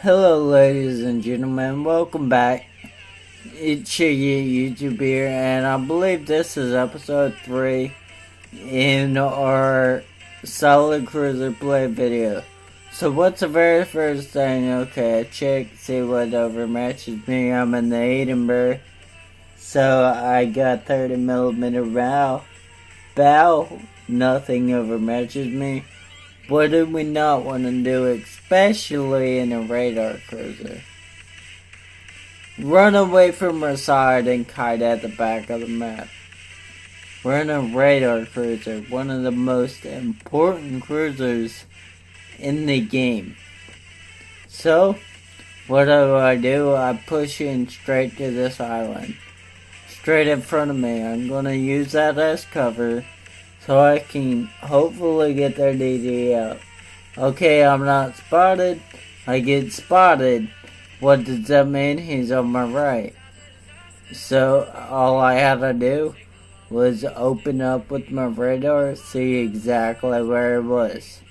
Hello ladies and gentlemen, welcome back. Itzshaggy YouTube here, and I believe this is episode 3 in our solid cruiser play video. So what's the very first thing? Okay, I check, see what overmatches me. I'm in the Edinburgh, so I got 30mm bow. Nothing overmatches me. What do we not want to do, especially in a radar cruiser? Run away from our side and kite at the back of the map. We're in a radar cruiser, one of the most important cruisers in the game. So, what do? I push in straight to this island. Straight in front of me. I'm going to use that as cover, so I can hopefully get their DD out. Okay, I'm not spotted. I get spotted. What does that mean? He's on my right. So all I had to do was open up with my radar, see exactly where it was.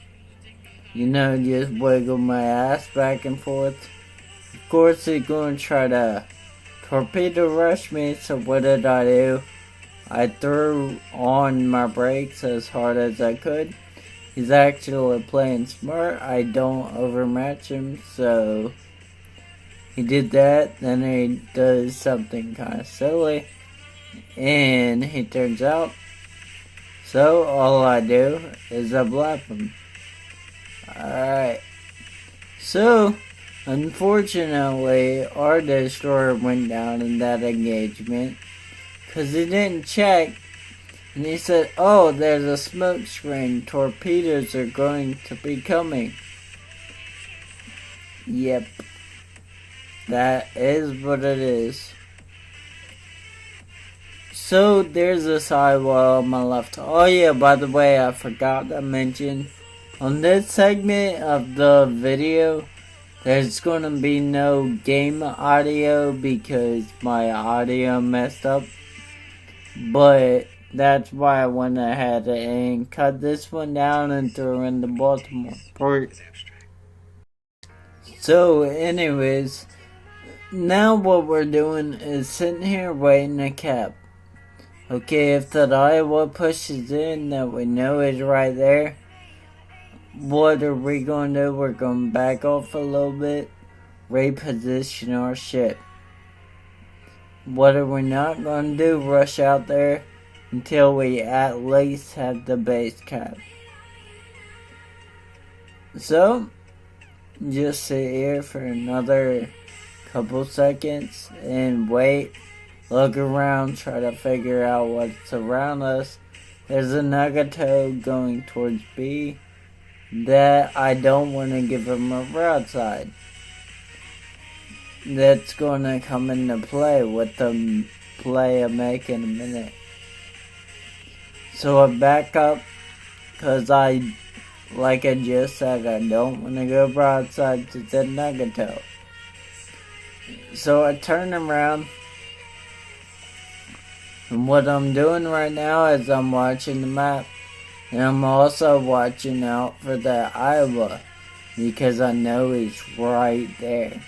Just wiggle my ass back and forth. Of course he's going to try to torpedo rush me, so what did I do? I threw on my brakes as hard as I could. He's actually playing smart. I don't overmatch him, so he did that. Then he does something kind of silly, and he turns out. So all I do is I blap him. Alright. So, unfortunately, our destroyer went down in that engagement, because he didn't check, and he said, oh, there's a smoke screen, torpedoes are going to be coming. Yep, that is what it is. So there's a sidewall on my left. Oh yeah, by the way, I forgot to mention, on this segment of the video, there's going to be no game audio because my audio messed up. But that's why I went ahead and cut this one down and threw in the Baltimore part. So anyways, now what we're doing is sitting here waiting to cap. Okay, if that Iowa pushes in that we know is right there, what are we going to do? We're going to back off a little bit, reposition our ship. What are we not going to do? Rush out there until we at least have the base cap. So, just sit here for another couple seconds and wait. Look around, try to figure out what's around us. There's a Nagato going towards B that I don't want to give him a broadside. That's going to come into play with the play I make in a minute. So I back up because like I just said, I don't want to go broadside to the Nagato. So I turn around, and what I'm doing right now is I'm watching the map, and I'm also watching out for that Iowa because I know he's right there.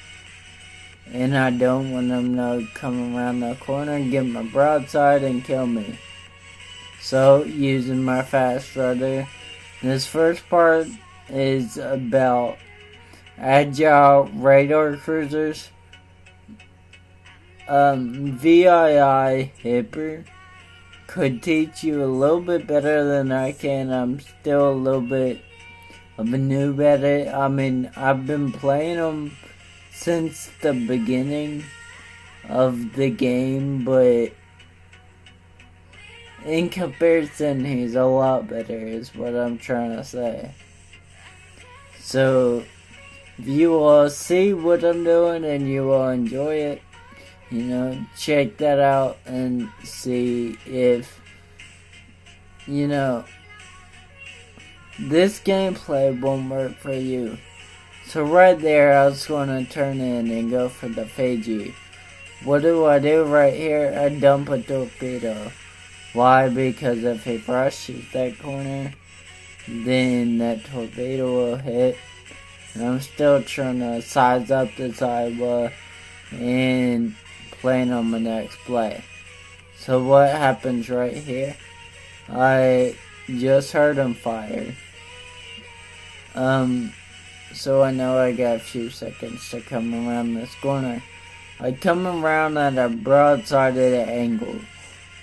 And I don't want them to come around the corner and get my broadside and kill me. So, using my fast rudder. This first part is about agile radar cruisers. VII Hipper could teach you a little bit better than I can. I'm still a little bit of a noob at it. I mean, I've been playing them since the beginning of the game, but in comparison, he's a lot better is what I'm trying to say. So, if you all see what I'm doing and you all enjoy it, check that out and see if, this gameplay won't work for you. So right there, I was going to turn in and go for the Fiji. What do I do right here? I dump a torpedo. Why? Because if he rushes that corner, then that torpedo will hit And I'm still trying to size up this Iowa and plan on my next play. So what happens right here? I just heard him fire. So I know I got a few seconds to come around this corner. I come around at a broadsided angle.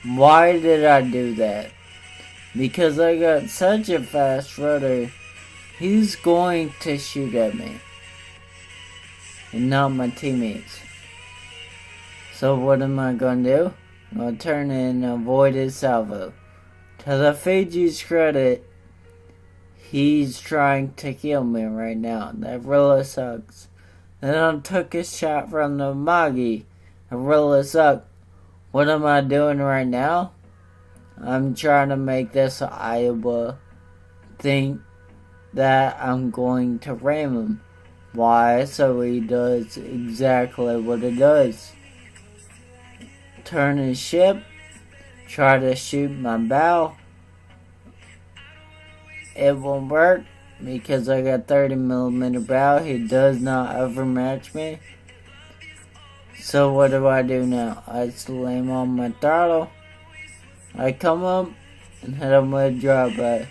Why did I do that? Because I got such a fast rudder, he's going to shoot at me. And not my teammates. So what am I going to do? I'm going to turn in and avoid his salvo. To the Fiji's credit, he's trying to kill me right now. That really sucks. Then I took a shot from the Magi. It really sucked. What am I doing right now? I'm trying to make this Iowa think that I'm going to ram him. Why? So he does exactly what it does. Turn his ship. Try to shoot my bow. It won't work because I got 30mm bow. He does not overmatch me. So what do I do now? I slam on my throttle. I come up and hit him with a drop by.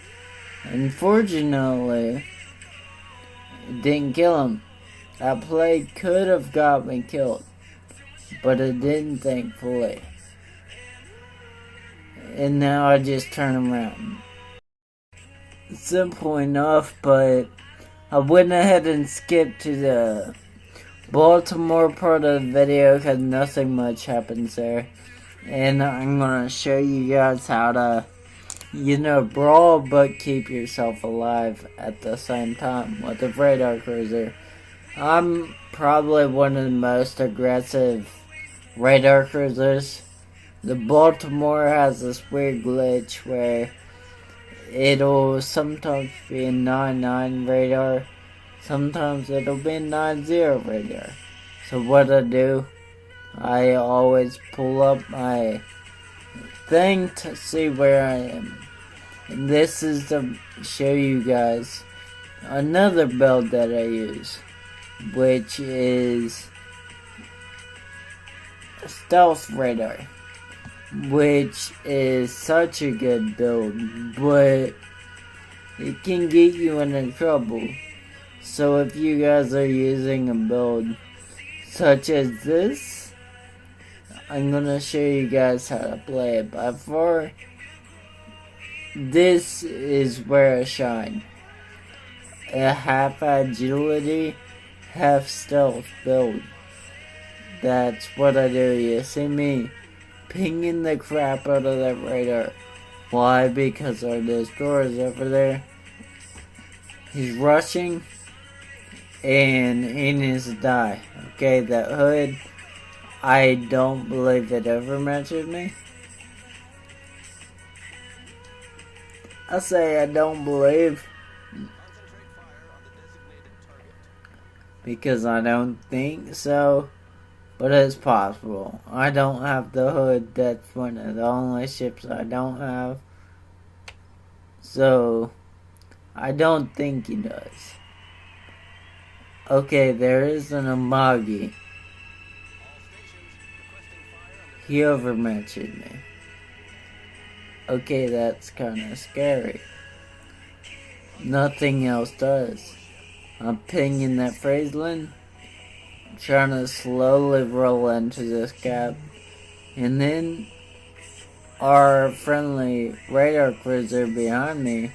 Unfortunately, it didn't kill him. That play could have got me killed, but it didn't, thankfully. And now I just turn around. Simple enough, but I went ahead and skipped to the Baltimore part of the video because nothing much happens there. And I'm going to show you guys how to, brawl but keep yourself alive at the same time with a radar cruiser. I'm probably one of the most aggressive radar cruisers. The Baltimore has this weird glitch where it'll sometimes be a 9-9 radar, sometimes it'll be a 9-0 radar. So what I do, I always pull up my thing to see where I am. And this is to show you guys another build that I use, which is stealth radar, which is such a good build, but it can get you into trouble. So if you guys are using a build such as this, I'm gonna show you guys how to play it. By far, this is where I shine. A half agility, half stealth build. That's what I do. You see me pinging the crap out of that radar. Why? Because our destroyer's over there. He's rushing and he needs to die. Okay, that hood, I don't believe it overmatches me. I say I don't believe because I don't think so. But it's possible. I don't have the hood. That's one of the only ships I don't have. So, I don't think he does. Okay, there is an Itzshaggy. He overmatched me. Okay, that's kind of scary. Nothing else does. I'm pinging that Phraseland, trying to slowly roll into this gap, and then our friendly radar cruiser behind me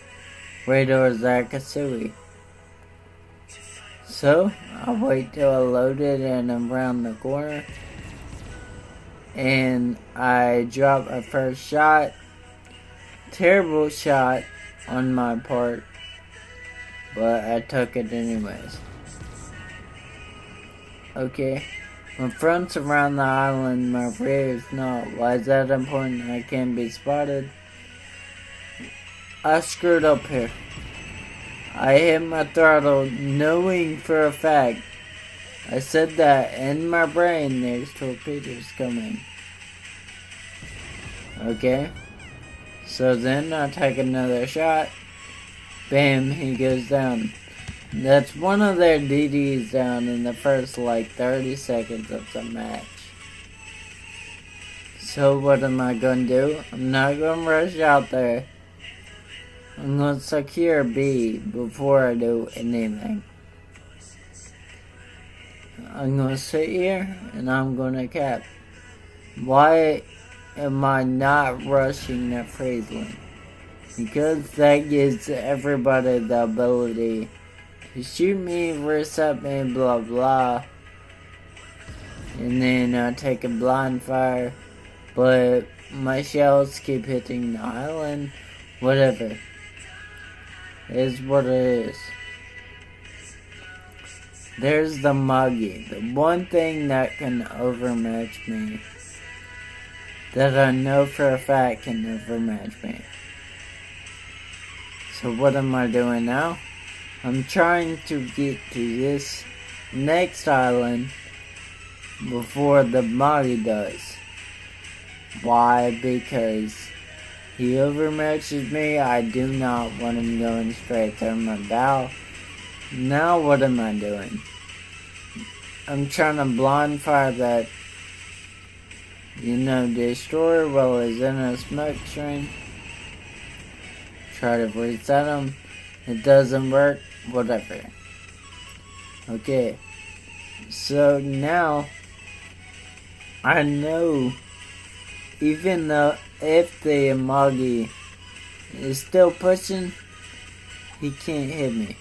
radars Akasui. So I wait till I load it and I'm around the corner, and I drop a first shot. Terrible shot on my part, but I took it anyways. Okay, my front's around the island, my rear is not. Why is that important? I can't be spotted. I screwed up here. I hit my throttle knowing for a fact. I said that in my brain there's torpedoes coming. Okay, so then I take another shot. Bam, he goes down. That's one of their DDs down in the first like 30 seconds of the match. So what am I gonna do? I'm not gonna rush out there. I'm gonna secure B before I do anything. I'm gonna sit here and I'm gonna cap. Why am I not rushing that Friesland? Because that gives everybody the ability to shoot me, reset me, blah blah. And then take a blind fire. But my shells keep hitting the island. Whatever. It is what it is. There's the Muggy. The one thing that can overmatch me. That I know for a fact can overmatch me. So what am I doing now? I'm trying to get to this next island before the Muggy does. Why? Because he overmatches me. I do not want him going straight through my bow. Now what am I doing? I'm trying to blind fire that, destroyer while he's in a smoke screen. Try to reset him. It doesn't work. Whatever. Okay. So now, I know, even though if the Itzshaggy is still pushing, he can't hit me.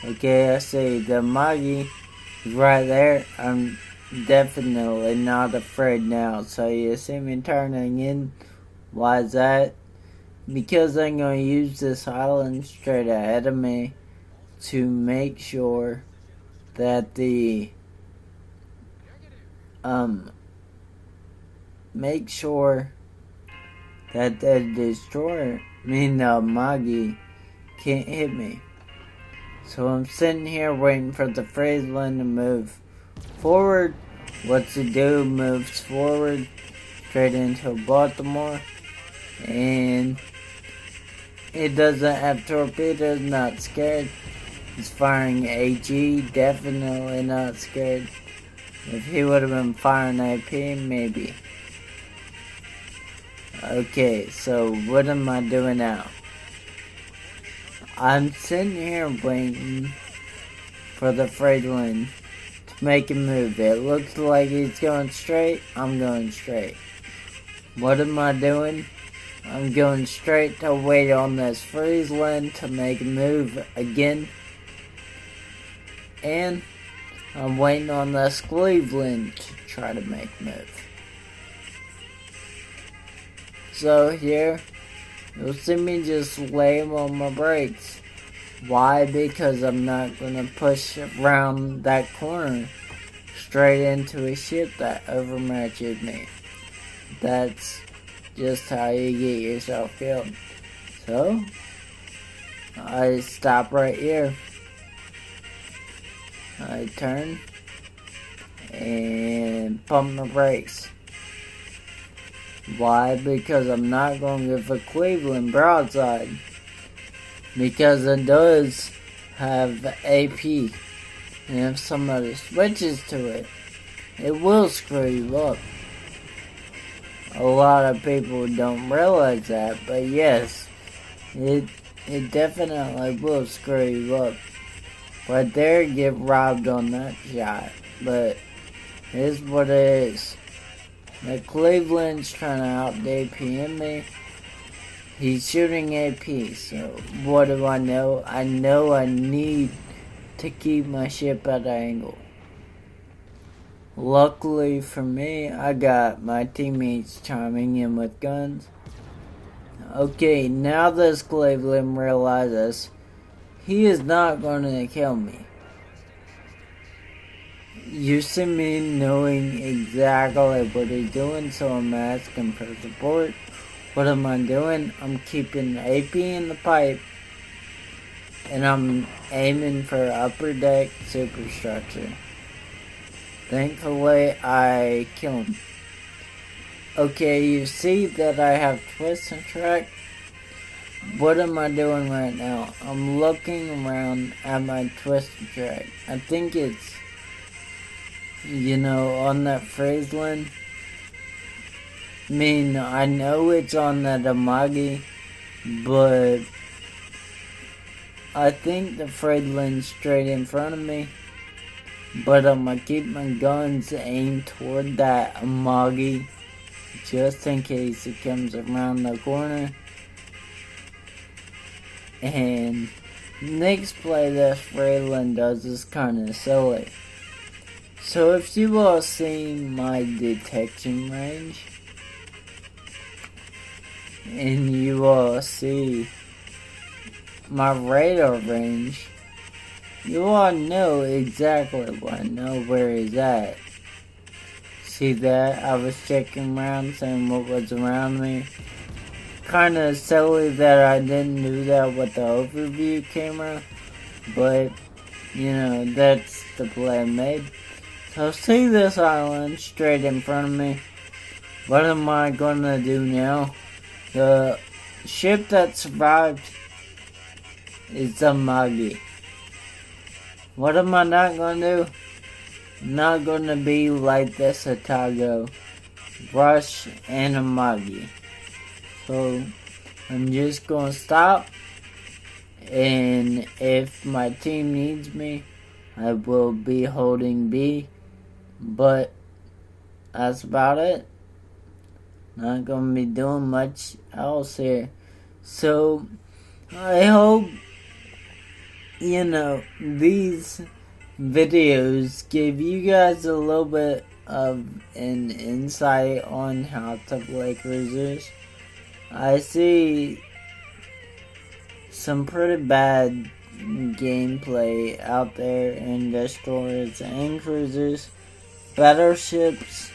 Okay, I see the Itzshaggy is right there. I'm definitely not afraid now. So you see me turning in. Why is that? Because I'm going to use this island straight ahead of me to make sure that the destroyer, the Itzshaggy, can't hit me. So I'm sitting here waiting for the Friesland to move forward. What's it do? Moves forward straight into Baltimore. And it doesn't have torpedoes, not scared. It's firing AG, definitely not scared. If he would have been firing AP, maybe. Okay, so what am I doing now? I'm sitting here waiting for the Friesland to make a move. It looks like he's going straight. I'm going straight. What am I doing? I'm going straight to wait on this Friesland to make a move again. And I'm waiting on this Cleveland to try to make a move. So here, you'll see me just lay on my brakes. Why? Because I'm not going to push around that corner straight into a ship that overmatches me. That's just how you get yourself killed. So, I stop right here. I turn and pump my brakes. Why? Because I'm not going to give a Cleveland broadside. Because it does have AP. And if somebody switches to it, it will screw you up. A lot of people don't realize that, but yes, it definitely will screw you up. Right there, get robbed on that shot, but it is what it is. The Cleveland's trying to out APM me. He's shooting AP, so what do I know? I know I need to keep my ship at an angle. Luckily for me, I got my teammates chiming in with guns. Okay, now this Cleveland realizes he is not going to kill me. You see me knowing exactly what he's doing, so I'm asking for support. What am I doing? I'm keeping AP in the pipe, and I'm aiming for upper deck superstructure. Thankfully, I kill him. Okay, you see that I have twist and track. what am I doing right now? I'm looking around at my twister track. I think it's, on that Phraseland. I mean, I know it's on that Itzshaggy, but I think the Phraseland's straight in front of me. But I'm gonna keep my guns aimed toward that Itzshaggy, just in case it comes around the corner. And next play that Phraseland does is kind of silly. So if you all see my detection range, and you all see my radar range, you all know exactly where he's at. See that? I was checking around, saying what was around me. Kinda silly that I didn't do that with the overview camera, but, that's the play I made. So see this island straight in front of me. What am I gonna do now? The ship that survived is the Itzshaggy. What am I not gonna do? Not gonna be like this Itzshaggy, Rush and Itzshaggy. So I'm just gonna stop, and if my team needs me, I will be holding B. But that's about it. Not gonna be doing much else here. So I hope these videos give you guys a little bit of an insight on how to play cruisers. I see some pretty bad gameplay out there in destroyers and cruisers. Battleships.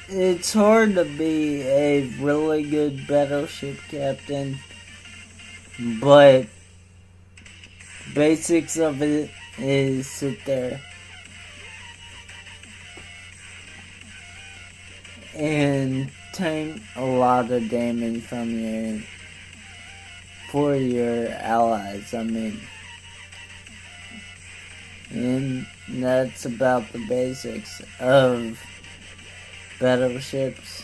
It's hard to be a really good battleship captain, but basics of it is sit there and tank a lot of damage for your allies, and that's about the basics of battleships.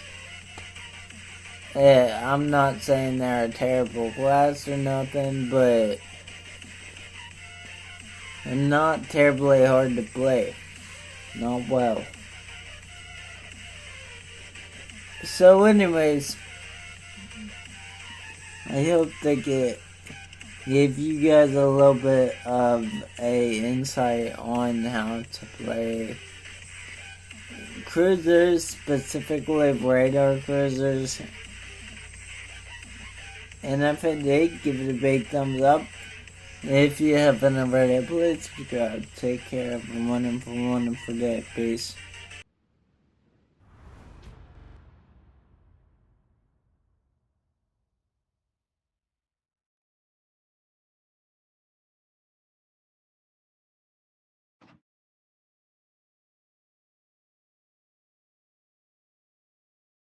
Yeah, I'm not saying they're a terrible class or nothing, but they're not terribly hard to play. Not well. So anyways, I hope they give you guys a little bit of a insight on how to play cruisers, specifically radar cruisers. And if it did, give it a big thumbs up. If you haven't already, please subscribe. Take care, everyone, and for one and forget. Peace.